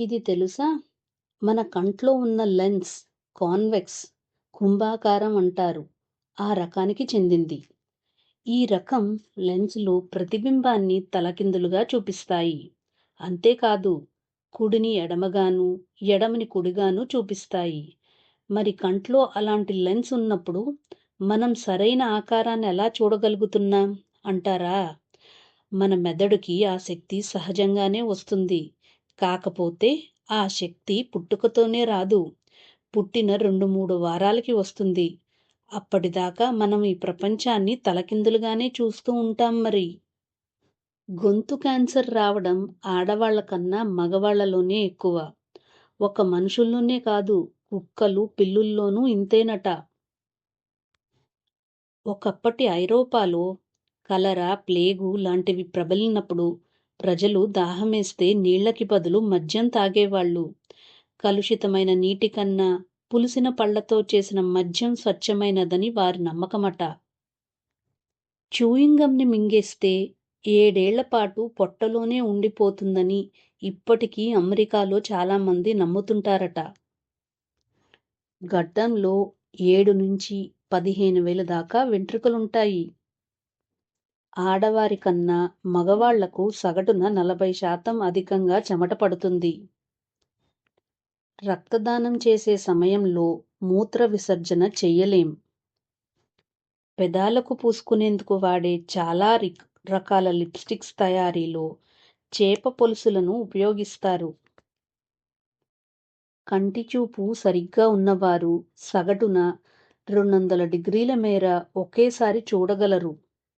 ఇది తెలుసా? మన కంట్లో ఉన్న లెన్స్ కాన్వెక్స్ కుంభాకారం అంటారు. ఆ రకానికి చెందింది. ఈ రకం లెన్సులు ప్రతిబింబాన్ని తలకిందులుగా చూపిస్తాయి. అంతేకాదు, కుడిని ఎడమగాను, ఎడమని కుడిగాను చూపిస్తాయి. మరి కంట్లో అలాంటి లెన్స్ ఉన్నప్పుడు మనం సరైన ఆకారాన్ని ఎలా చూడగలుగుతున్నాం అంటారా? మన మెదడుకి ఆ శక్తి సహజంగానే వస్తుంది. కాకపోతే ఆ శక్తి పుట్టుకతోనే రాదు. పుట్టిన 2, 3 వారాలకి వస్తుంది. అప్పటిదాకా మనం ఈ ప్రపంచాన్ని తలకిందులుగానే చూస్తూ ఉంటాం మరి. గొంతు క్యాన్సర్ రావడం ఆడవాళ్ల కన్నా మగవాళ్లలోనే ఎక్కువ. ఒక మనుషుల్లోనే కాదు, కుక్కలు, పిల్లుల్లోనూ ఇంతేనట. ఒకప్పటి ఐరోపాలో కలరా, ప్లేగు లాంటివి ప్రబలినప్పుడు ప్రజలు దాహమేస్తే నీళ్లకి బదులు మద్యం తాగేవాళ్లు. కలుషితమైన నీటి కన్నా పులిసిన పళ్లతో చేసిన మద్యం స్వచ్ఛమైనదని వారి నమ్మకమట. చూయింగంని మింగేస్తే 7 ఏళ్లపాటు పొట్టలోనే ఉండిపోతుందని ఇప్పటికీ అమెరికాలో చాలామంది నమ్ముతుంటారట. గడ్డంలో 7 నుంచి 15 వేల దాకా వెంట్రుకలుంటాయి. ఆడవారి కన్నా మగవాళ్లకు సగటున 40% అధికంగా చెమట పడుతుంది. రక్తదానం చేసే సమయంలో మూత్ర విసర్జన చెయ్యలేం. పెదాలకు పూసుకునేందుకు వాడే చాలా రకాల లిప్స్టిక్స్ తయారీలో చేప పొలుసులను ఉపయోగిస్తారు. కంటి చూపు సరిగ్గా ఉన్నవారు సగటున 200 డిగ్రీల మేర ఒకేసారి చూడగలరు.